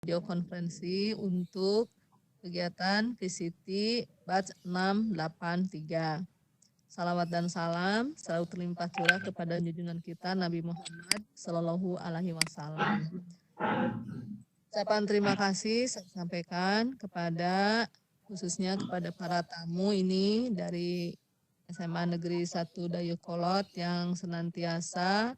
video konferensi untuk kegiatan VCT Batch 683. Salawat dan salam selalu terlimpah curah kepada junjungan kita Nabi Muhammad Sallallahu Alaihi Wasallam. Ucapan terima kasih saya sampaikan kepada khususnya kepada para tamu ini dari SMA Negeri 1 Dayakolot yang senantiasa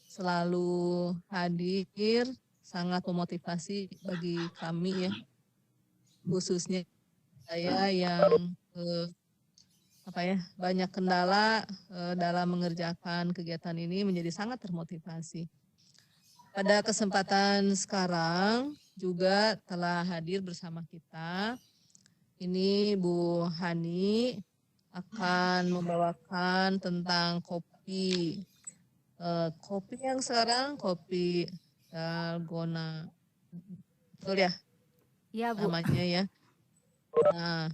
selalu hadir, sangat memotivasi bagi kami ya, khususnya saya yang banyak kendala dalam mengerjakan kegiatan ini menjadi sangat termotivasi. Pada kesempatan sekarang juga telah hadir bersama kita. Ini Bu Hani akan membawakan tentang kopi. Kopi yang sekarang kopi dalgona, betul ya? Iya Bu. Namanya ya. Nah,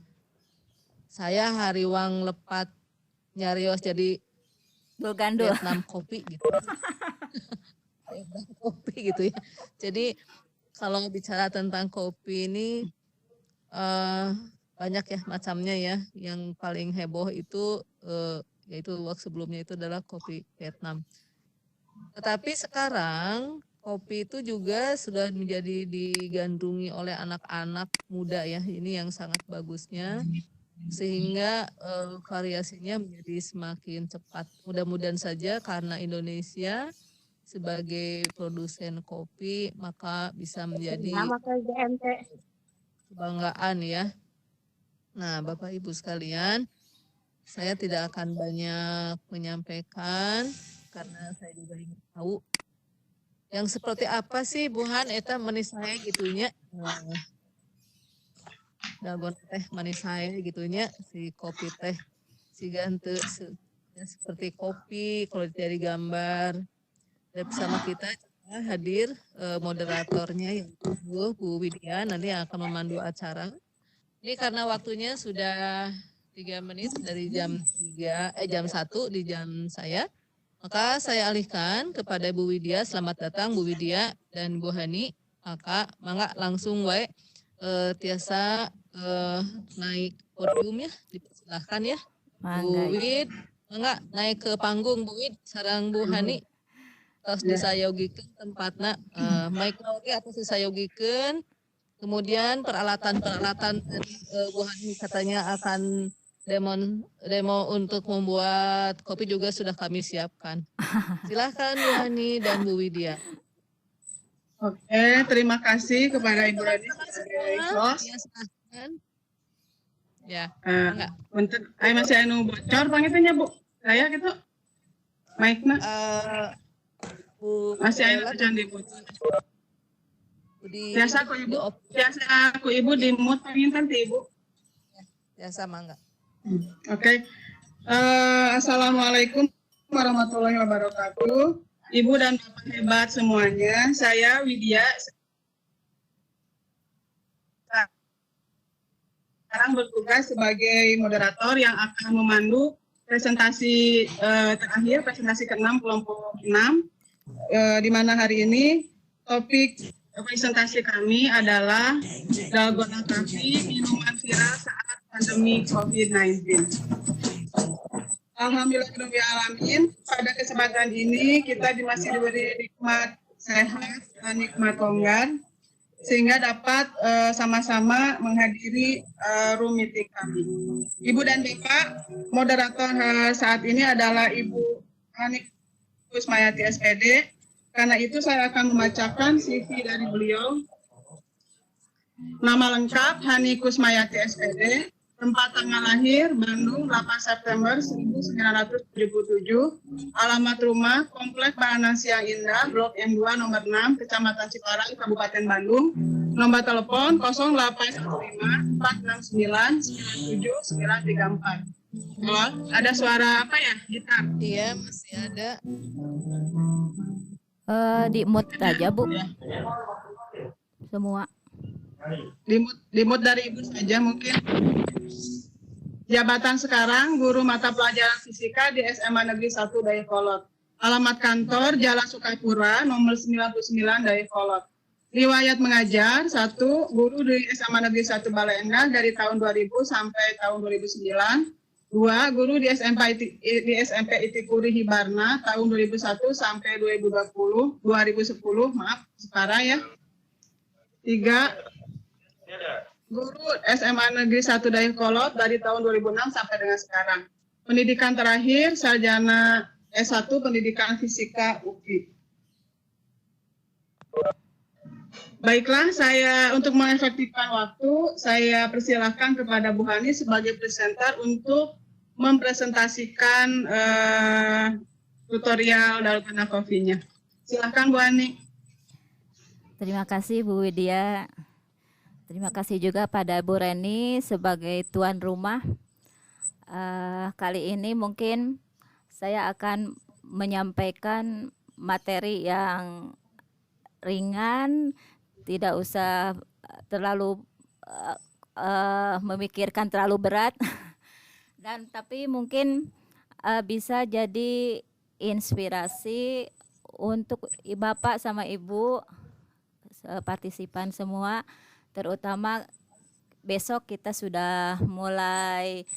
saya hariwang lepat nyarios jadi Gandul Vietnam kopi gitu. Kopi gitu ya. Jadi kalau bicara tentang kopi ini banyak ya macamnya ya. Yang paling heboh itu yaitu waktu sebelumnya itu adalah kopi Vietnam. Tetapi sekarang kopi itu juga sudah menjadi digandrungi oleh anak-anak muda ya. Ini yang sangat bagusnya sehingga variasinya menjadi semakin cepat. Mudah-mudahan saja karena Indonesia sebagai produsen kopi maka bisa menjadi kebanggaan ya. Nah, Bapak Ibu sekalian, saya tidak akan banyak menyampaikan karena saya juga ingin tahu yang seperti apa sih Bu Han eta manis saya gitunya. Dalgona teh manis saya gitunya si kopi teh si gante seperti kopi kalau dari gambar. Dan bersama kita hadir moderatornya yaitu Bu Widya nanti yang akan memandu acara. Ini karena waktunya sudah 3 menit dari jam 1 di jam saya. Maka saya alihkan kepada Bu Widya. Selamat datang Bu Widya dan Bu Hani. Maka langsung tiasa naik podium ya, dipersilahkan ya. Bu Wid, mangga naik ke panggung Bu Wid sareng Bu Hani. Terus disayogikeun tempatna mic oge atuh disayogikeun. Kemudian peralatan Bu Hani katanya akan demo untuk membuat kopi juga sudah kami siapkan. Silahkan Bu Hani dan Bu Widya. Oke, terima kasih kepada Ibu Rani sebagai host. Ya, untuk masih anu bocor pangitnya Bu. Saya gitu. Mic-na. Masih anu bocor di Bu. Biasa aku Ibu di mute panginten ti Ibu. Biasa mangga. Oke. Assalamualaikum warahmatullahi wabarakatuh. Ibu dan Bapak hebat semuanya. Saya Widya. Sekarang bertugas sebagai moderator yang akan memandu presentasi terakhir, presentasi ke-6 kelompok 6. Di mana hari ini topik presentasi kami adalah dalgona coffee, minuman viral saat pandemi COVID-19. Alhamdulillahirrahmanirrahim, pada kesempatan ini kita masih diberi nikmat sehat dan nikmat longgar, sehingga dapat sama-sama menghadiri room meeting kami. Ibu dan Bapak, moderator saat ini adalah Ibu Hani Kusmayati SPD. Karena itu saya akan membacakan CV dari beliau. Nama lengkap Hani Kusmayati SPD. Tempat tanggal lahir Bandung 8 September 1977. Alamat rumah Komplek Bahanan Siang Indah, Blok M2 nomor 6, Kecamatan Ciparang, Kabupaten Bandung. Nomor telepon 0815 469 97 934. Halo, ada suara apa ya? Gitar? Iya, masih ada. Di mute aja Bu. Semua. Di mute dari Ibu saja mungkin. Jabatan sekarang guru mata pelajaran fisika di SMA Negeri 1 Dayakolot. Alamat kantor Jalan Sukaipura nomor 99 Dayakolot. Riwayat mengajar, 1, guru di SMA Negeri 1 Bale Endah dari tahun 2000 sampai tahun 2009. 2, guru di SMP Itikuri Hibarna tahun 2001 sampai 2010, maaf, sekarang ya. 3, guru SMA Negeri 1 Dayakolot dari tahun 2006 sampai dengan sekarang. Pendidikan terakhir, sarjana S1 Pendidikan Fisika UPI. Baiklah, saya untuk mengefektifkan waktu, saya persilahkan kepada Bu Hani sebagai presenter untuk mempresentasikan tutorial dalgona coffee-nya. Silakan Bu Hani. Terima kasih Bu Widya. Terima kasih juga pada Bu Reni sebagai tuan rumah. Kali ini mungkin saya akan menyampaikan materi yang ringan, tidak usah terlalu memikirkan terlalu berat, dan tapi mungkin bisa jadi inspirasi untuk Bapak sama Ibu partisipan semua, terutama besok kita sudah mulai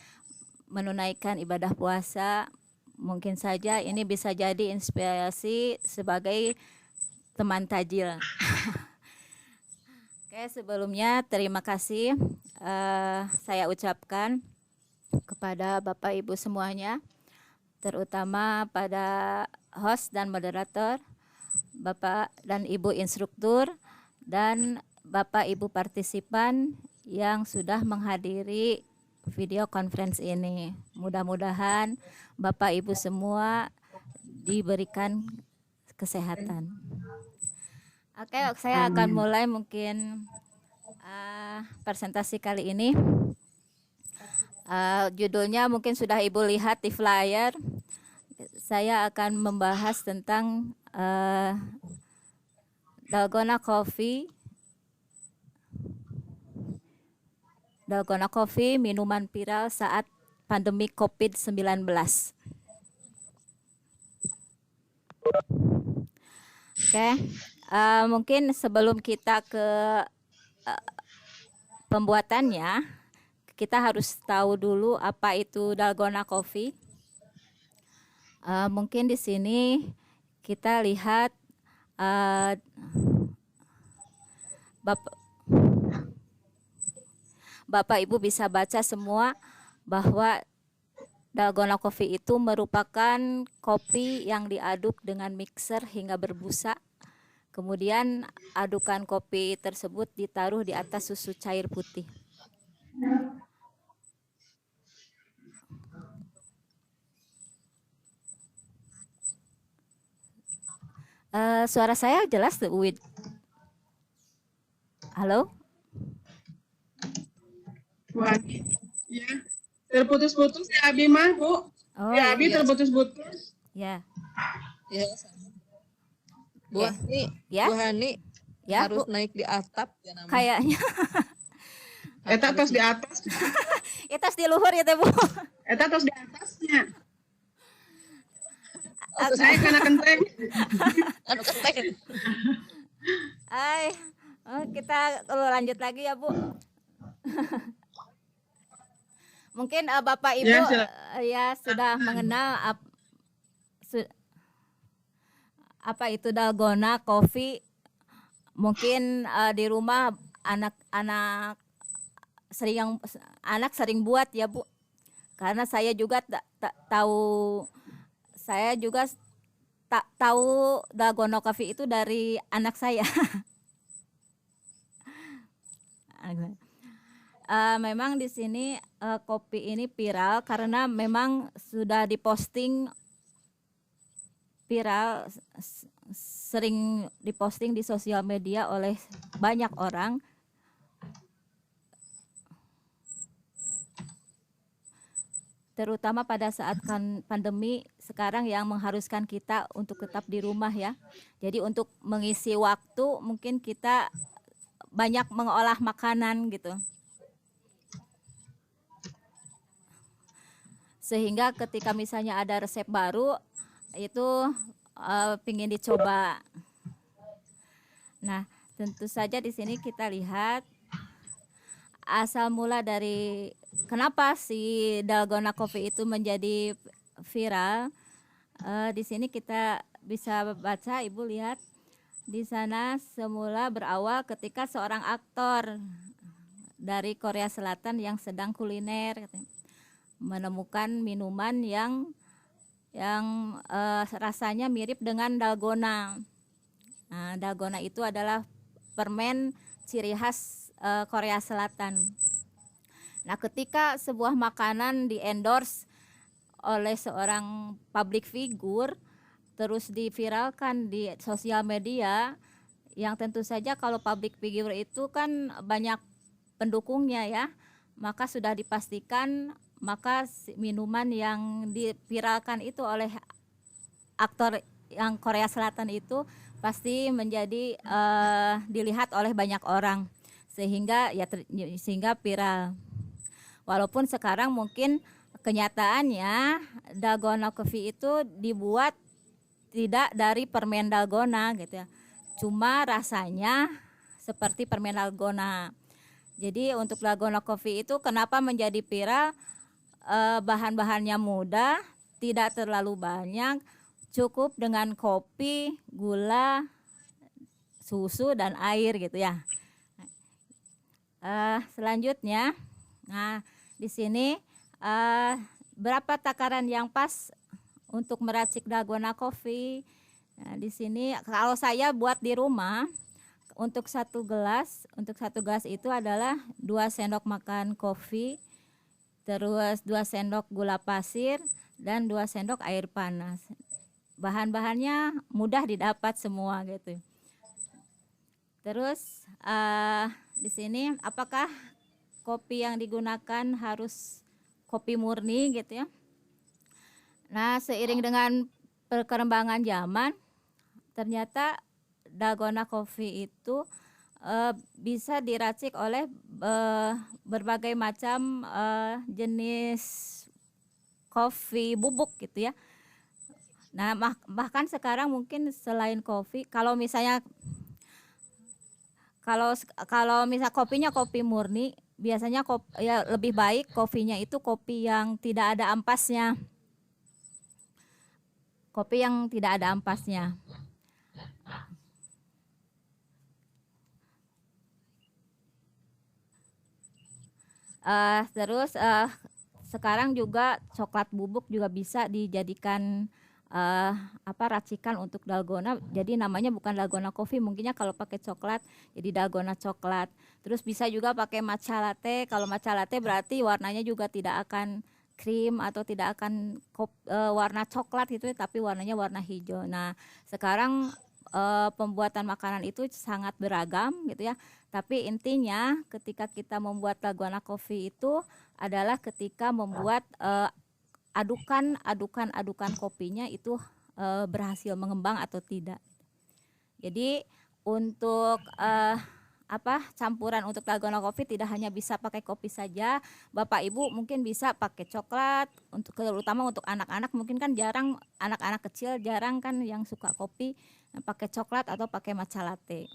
menunaikan ibadah puasa. Mungkin saja ini bisa jadi inspirasi sebagai teman tajil. Oke, sebelumnya terima kasih saya ucapkan kepada Bapak Ibu semuanya, terutama pada host dan moderator, Bapak dan Ibu instruktur, dan Bapak Ibu partisipan yang sudah menghadiri video conference ini. Mudah-mudahan Bapak Ibu semua diberikan kesehatan. Oke, saya akan mulai mungkin presentasi kali ini. Judulnya mungkin sudah Ibu lihat di flyer. Saya akan membahas tentang dalgona coffee. Dalgona coffee, minuman viral saat pandemi COVID-19. Oke, mungkin sebelum kita ke pembuatannya, kita harus tahu dulu apa itu dalgona coffee. Mungkin di sini kita lihat Bapak Ibu bisa baca semua bahwa dalgona coffee itu merupakan kopi yang diaduk dengan mixer hingga berbusa. Kemudian adukan kopi tersebut ditaruh di atas susu cair putih. Suara saya jelas, Wid? Halo? Ya, terputus-putus ya Abi mah, Bu. Oh, Ya Abi terputus-putus. ya. Ya, Bu Hani, Ya? Bu Hani Ya, harus Bu. naik di atap ya namanya. Kayaknya Eta tos di atas. itu di luhur ya, Teh, Bu. Eta tos di atasnya. Oh, Saya kena kenteng. anu ketek. Kita lanjut lagi ya, Bu. Mungkin Bapak Ibu Ya, sudah mengenal apa itu dalgona coffee. Mungkin di rumah anak sering buat ya, Bu. Karena saya juga tahu dalgona coffee itu dari anak saya. Memang di sini kopi ini viral karena memang sudah diposting viral, sering diposting di sosial media oleh banyak orang. Terutama pada saat pandemi sekarang yang mengharuskan kita untuk tetap di rumah ya. Jadi untuk mengisi waktu mungkin kita banyak mengolah makanan gitu. Sehingga ketika misalnya ada resep baru itu pingin dicoba. Nah, tentu saja di sini kita lihat asal mula dari kenapa si dalgona coffee itu menjadi viral. Di sini kita bisa baca, Ibu lihat di sana semula berawal ketika seorang aktor dari Korea Selatan yang sedang kuliner menemukan minuman yang rasanya mirip dengan dalgona. Nah, dalgona itu adalah permen ciri khas Korea Selatan. Nah, ketika sebuah makanan di-endorse oleh seorang public figure terus diviralkan di sosial media, yang tentu saja kalau public figure itu kan banyak pendukungnya ya, maka sudah dipastikan maka minuman yang diviralkan itu oleh aktor yang Korea Selatan itu pasti menjadi dilihat oleh banyak orang sehingga viral. Walaupun sekarang mungkin kenyataannya dalgona coffee itu dibuat tidak dari permen dalgona gitu ya. Cuma rasanya seperti permen dalgona. Jadi untuk dalgona coffee itu kenapa menjadi viral? Bahan-bahannya mudah, tidak terlalu banyak, cukup dengan kopi, gula, susu dan air gitu ya. Selanjutnya, nah di sini berapa takaran yang pas untuk meracik dalgona coffee? Nah, di sini kalau saya buat di rumah untuk satu gelas itu adalah 2 sendok makan kopi, terus 2 sendok gula pasir dan 2 sendok air panas. Bahan-bahannya mudah didapat semua gitu. Terus di sini apakah kopi yang digunakan harus kopi murni gitu ya? Nah, seiring dengan perkembangan zaman, ternyata dalgona coffee itu bisa diracik oleh berbagai macam jenis kopi bubuk gitu ya. Nah, bahkan sekarang mungkin selain kopi, kalau misalnya kopinya kopi murni, biasanya ya lebih baik kopinya itu kopi yang tidak ada ampasnya. Kopi yang tidak ada ampasnya. Terus sekarang juga coklat bubuk juga bisa dijadikan racikan untuk dalgona. Jadi namanya bukan dalgona coffee, mungkinnya kalau pakai coklat jadi dalgona coklat. Terus bisa juga pakai matcha latte. Kalau matcha latte berarti warnanya juga tidak akan krim atau tidak akan warna coklat gitu, tapi warnanya warna hijau. Nah, sekarang pembuatan makanan itu sangat beragam gitu ya. Tapi intinya ketika kita membuat dalgona coffee itu adalah ketika membuat adukan kopinya itu berhasil mengembang atau tidak. Jadi untuk campuran untuk dalgona coffee tidak hanya bisa pakai kopi saja. Bapak Ibu mungkin bisa pakai coklat, terutama untuk anak-anak mungkin kan jarang, anak-anak kecil jarang kan yang suka kopi, pakai coklat atau pakai matcha latte.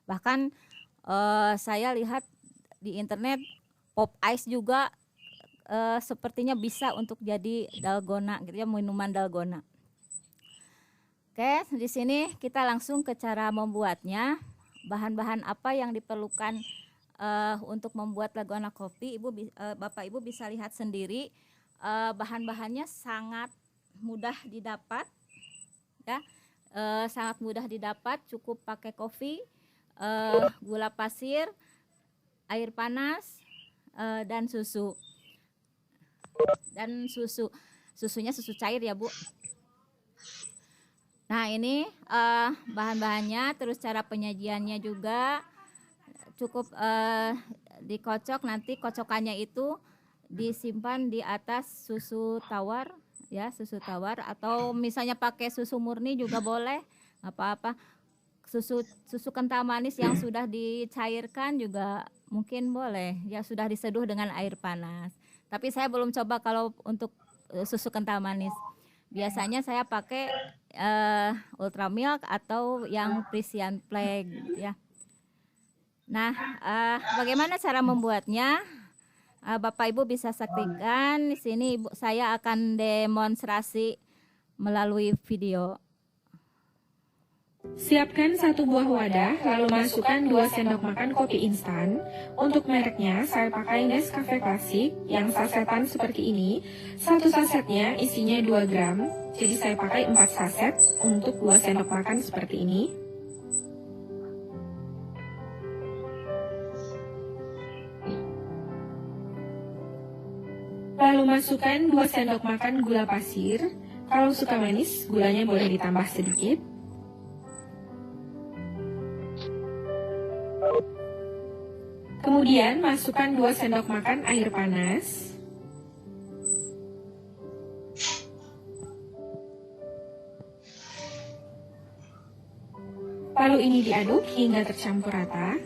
Bahkan saya lihat di internet pop ice juga sepertinya bisa untuk jadi dalgona gitu ya, minuman dalgona. Oke, di sini kita langsung ke cara membuatnya. Bahan-bahan apa yang diperlukan untuk membuat dalgona kopi? Bapak Ibu bisa lihat sendiri. Bahan-bahannya sangat mudah didapat, ya, sangat mudah didapat. Cukup pakai kopi, gula pasir, air panas, dan susu. Susunya susu cair ya Bu. Nah, ini bahan-bahannya, terus cara penyajiannya juga cukup dikocok. Nanti kocokannya itu disimpan di atas susu tawar ya, susu tawar, atau misalnya pakai susu murni juga boleh, apa-apa. Susu kental manis yang sudah dicairkan juga mungkin boleh ya, sudah diseduh dengan air panas. Tapi saya belum coba kalau untuk susu kental manis. Biasanya saya pakai Ultra Milk atau yang Frisian Plague gitu ya. Nah, bagaimana cara membuatnya? Bapak Ibu bisa saksikan di sini. Saya akan demonstrasi melalui video. Siapkan 1 buah wadah, lalu masukkan 2 sendok makan kopi instan. Untuk mereknya, saya pakai Nescafe Classic yang sasetan seperti ini. 1 sasetnya isinya 2 gram, jadi saya pakai 4 saset untuk 2 sendok makan seperti ini. Lalu masukkan 2 sendok makan gula pasir. Kalau suka manis, gulanya boleh ditambah sedikit. Kemudian masukkan 2 sendok makan air panas. Lalu ini diaduk hingga tercampur rata.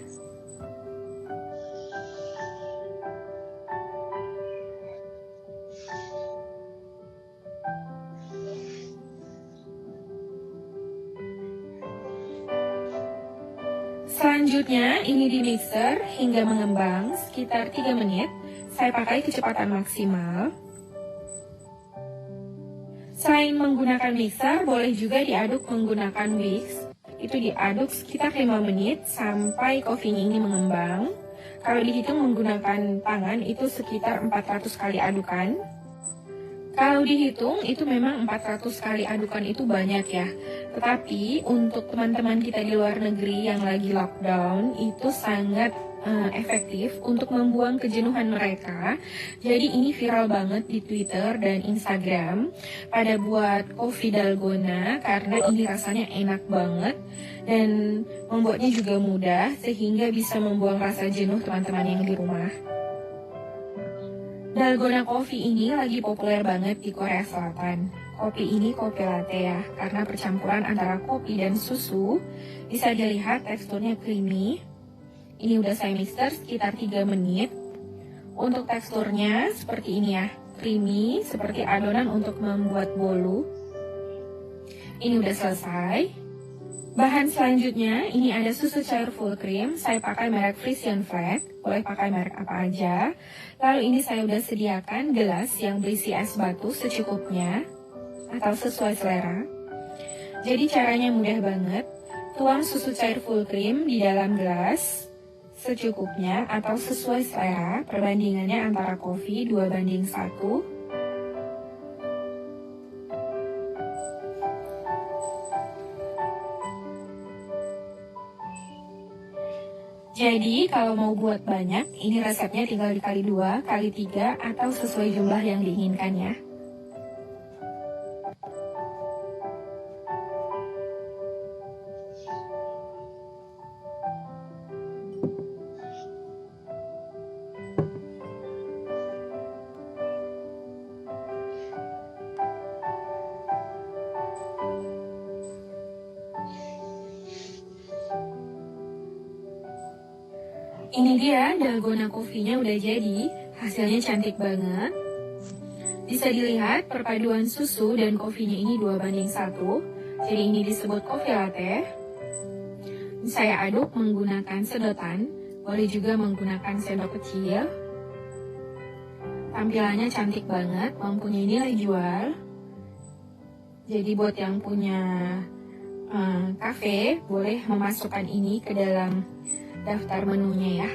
Selanjutnya, ini di mixer hingga mengembang sekitar 3 menit. Saya pakai kecepatan maksimal. Selain menggunakan mixer, boleh juga diaduk menggunakan whisk. Itu diaduk sekitar 5 menit sampai kopinya ini mengembang. Kalau dihitung menggunakan tangan, itu sekitar 400 kali adukan. Kalau dihitung itu memang 400 kali adukan itu banyak ya. Tetapi untuk teman-teman kita di luar negeri yang lagi lockdown itu sangat efektif untuk membuang kejenuhan mereka. Jadi ini viral banget di Twitter dan Instagram pada buat kopi dalgona karena ini rasanya enak banget dan membuatnya juga mudah sehingga bisa membuang rasa jenuh teman-teman yang di rumah. Dalgona Coffee ini lagi populer banget di Korea Selatan. Kopi ini kopi latte ya, karena percampuran antara kopi dan susu. Bisa dilihat teksturnya creamy. Ini udah saya mixer sekitar 3 menit. Untuk teksturnya seperti ini ya, creamy, seperti adonan untuk membuat bolu. Ini udah selesai. Bahan selanjutnya, ini ada susu cair full cream. Saya pakai merek Frisian Flag, boleh pakai merek apa aja. Lalu ini saya udah sediakan gelas yang berisi es batu secukupnya atau sesuai selera. Jadi caranya mudah banget. Tuang susu cair full cream di dalam gelas secukupnya atau sesuai selera. Perbandingannya antara kopi 2:1. Jadi kalau mau buat banyak, ini resepnya tinggal dikali 2, kali 3, atau sesuai jumlah yang diinginkan ya. Ini dia dalgona coffee-nya udah jadi, hasilnya cantik banget. Bisa dilihat perpaduan susu dan kopinya ini 2:1, jadi ini disebut coffee latte. Saya aduk menggunakan sedotan, boleh juga menggunakan sendok kecil. Tampilannya cantik banget, mempunyai nilai jual. Jadi buat yang punya kafe, boleh memasukkan ini ke dalam daftar menunya ya.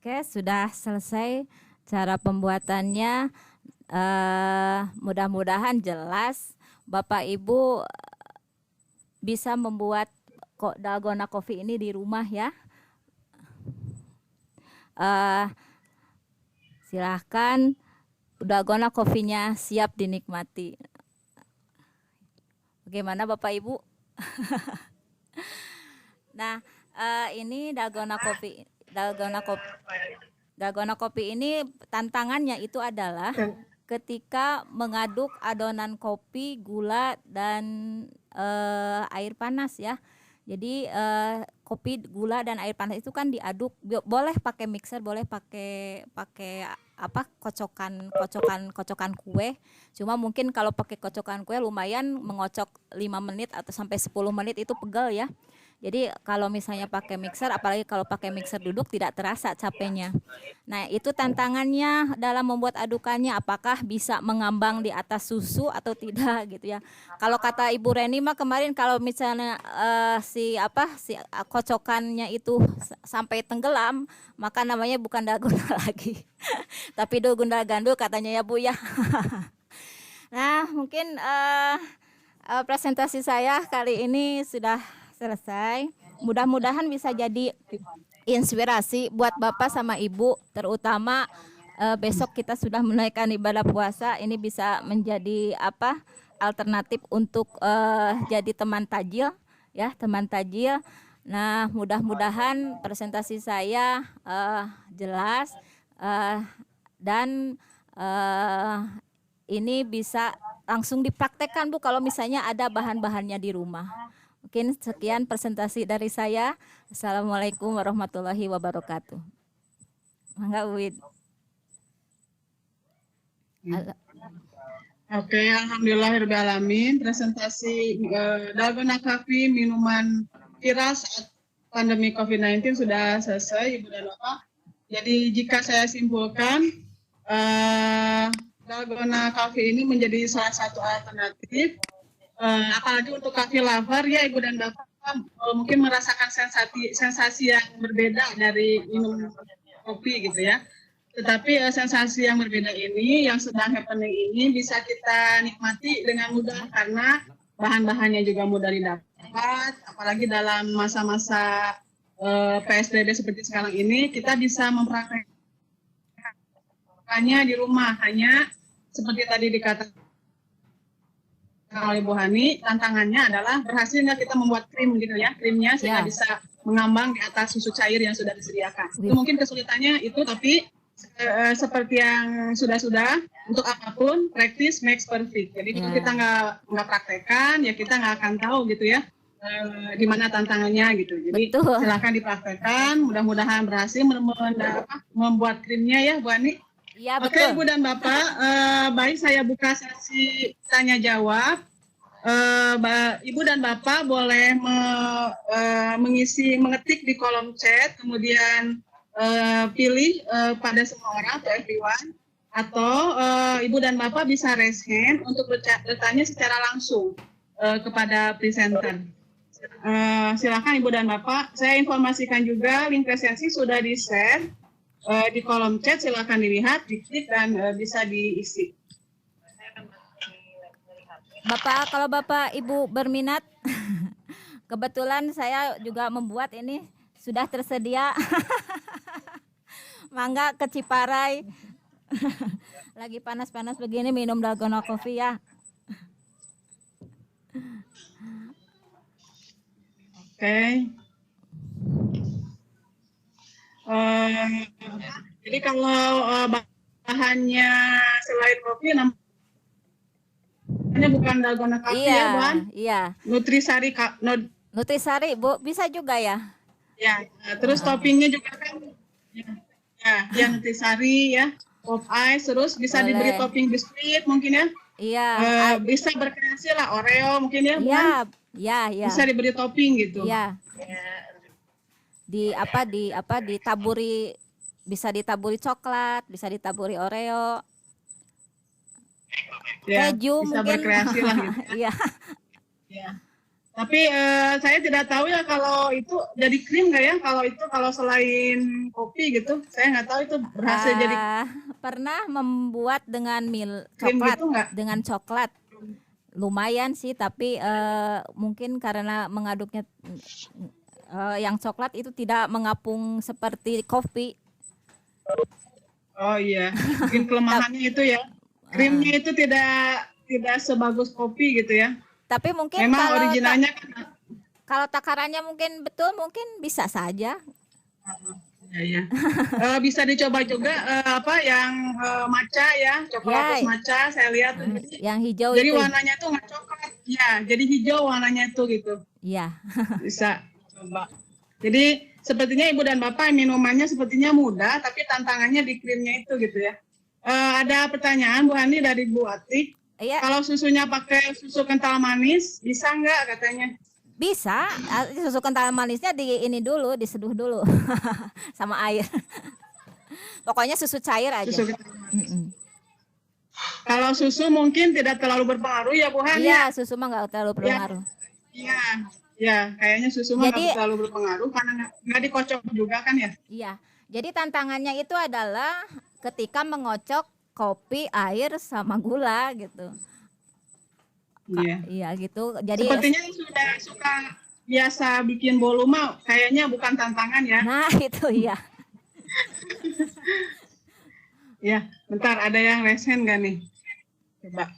Oke, sudah selesai cara pembuatannya. Mudah-mudahan jelas Bapak Ibu bisa membuat dalgona coffee ini di rumah ya. Silahkan, dalgona coffee-nya siap dinikmati. Bagaimana Bapak Ibu? Nah, ini dalgona kopi ini tantangannya itu adalah ketika mengaduk adonan kopi, gula dan air panas ya. Jadi kopi, gula dan air panas itu kan diaduk. Boleh pakai mixer, boleh pakai kocokan kue. Cuma mungkin kalau pakai kocokan kue lumayan mengocok 5 menit atau sampai 10 menit itu pegel ya. Jadi kalau misalnya pakai mixer, apalagi kalau pakai mixer duduk tidak terasa capeknya. Nah, itu tantangannya dalam membuat adukannya, apakah bisa mengambang di atas susu atau tidak gitu ya. Kalau kata Ibu Reni mah kemarin kalau misalnya si kocokannya itu sampai tenggelam, maka namanya bukan dalgona lagi. Tapi gundal gandul katanya ya Bu ya. Nah, mungkin presentasi saya kali ini sudah selesai. Mudah-mudahan bisa jadi inspirasi buat Bapak sama Ibu, terutama besok kita sudah menaikkan ibadah puasa, ini bisa menjadi alternatif untuk jadi teman tajil ya, teman tajil. Nah, mudah-mudahan presentasi saya jelas dan ini bisa langsung dipraktekkan Bu kalau misalnya ada bahan-bahannya di rumah. Mungkin sekian presentasi dari saya. Assalamualaikum warahmatullahi wabarakatuh. Mangga Wid. Oke, alhamdulillahirobbilalamin. Presentasi dalgona coffee minuman viral saat pandemi COVID-19 sudah selesai, Ibu dan Bapak. Jadi jika saya simpulkan, dalgona coffee ini menjadi salah satu alternatif. Apalagi untuk coffee lover ya Ibu dan Bapak mungkin merasakan sensasi yang berbeda dari minum kopi gitu ya. Tetapi sensasi yang berbeda ini, yang sedang happening ini bisa kita nikmati dengan mudah karena bahan-bahannya juga mudah didapat. Apalagi dalam masa-masa PSBB seperti sekarang ini, kita bisa mempraktekkannya di rumah. Hanya seperti tadi dikatakan oleh Bu Hani, tantangannya adalah berhasil nggak kita membuat krim gitu ya, krimnya sehingga bisa mengambang di atas susu cair yang sudah disediakan. Itu mungkin kesulitannya itu, tapi seperti yang sudah-sudah, untuk apapun practice makes perfect. Jadi kalau kita nggak praktekkan, ya kita nggak akan tahu gitu ya di mana tantangannya gitu. Jadi silakan dipraktekkan, mudah-mudahan berhasil membuat krimnya ya Bu Hani. Ya, Oke, Ibu dan Bapak, baik saya buka sesi tanya jawab. Ibu dan Bapak boleh mengetik di kolom chat, kemudian pilih pada semua orang atau everyone, atau Ibu dan Bapak bisa raise hand untuk bertanya secara langsung kepada presenter. Silakan Ibu dan Bapak. Saya informasikan juga link presensi sudah di-share di kolom chat, silakan dilihat, diklik dan bisa diisi. Bapak, kalau Bapak Ibu berminat, kebetulan saya juga membuat ini sudah tersedia. Mangga ke Ciparai. Lagi panas-panas begini minum dalgona coffee ya. Oke. Jadi kalau bahannya selain kopi namanya bukan dalgona coffee ya, Bu? Iya. Nutrisari Nutrisari, Bu, bisa juga ya? Ya, terus toppingnya juga kan ya Nutrisari ya, pop ice, terus bisa diberi topping biskuit mungkin ya. Iya. Bisa berkreasi lah Oreo mungkin ya, Bu? Iya. Bisa diberi topping gitu. Iya. Ditaburi, bisa ditaburi coklat, bisa ditaburi Oreo, keju bisa mungkin. berkreasi lah gitu. Iya. Ya. Tapi saya tidak tahu ya kalau itu jadi krim nggak ya, kalau selain kopi gitu, saya nggak tahu itu berhasil jadi. Pernah membuat dengan krim coklat, gitu nggak? dengan coklat. Lumayan sih, tapi mungkin karena mengaduknya yang coklat itu tidak mengapung seperti kopi. Oh iya, mungkin kelemahannya itu ya. Krimnya itu tidak sebagus kopi gitu ya. Tapi mungkin memang originalnya kalau takarannya mungkin betul, mungkin bisa saja. Iya. Bisa dicoba juga yang matcha ya, coklat matcha saya lihat. Yang hijau jadi itu. warnanya tuh nggak coklat, ya. Jadi hijau warnanya itu gitu. Iya. Bisa coba. Jadi sepertinya Ibu dan Bapak minumannya sepertinya mudah, tapi tantangannya di krimnya itu gitu ya. Ada pertanyaan Bu Hani dari Bu Atik. Iya, Kalau susunya pakai susu kental manis, bisa nggak katanya? bisa. Susu kental manisnya diseduh dulu sama air. Pokoknya susu cair aja. Susu kental manis. Mm-mm. Kalau susu mungkin tidak terlalu berpengaruh ya Bu Hani. Iya, susu mah nggak terlalu berpengaruh. Iya, ya kayaknya susu mah Jadi- nggak terlalu berpengaruh karena nggak dikocok juga kan ya. Iya. Jadi tantangannya itu adalah ketika mengocok kopi, air sama gula gitu. Iya. Iya gitu. Jadi Sepertinya yang sudah suka biasa bikin bolu mah kayaknya bukan tantangan ya. nah itu ya. Ya, bentar ada yang resen nggak nih? Coba.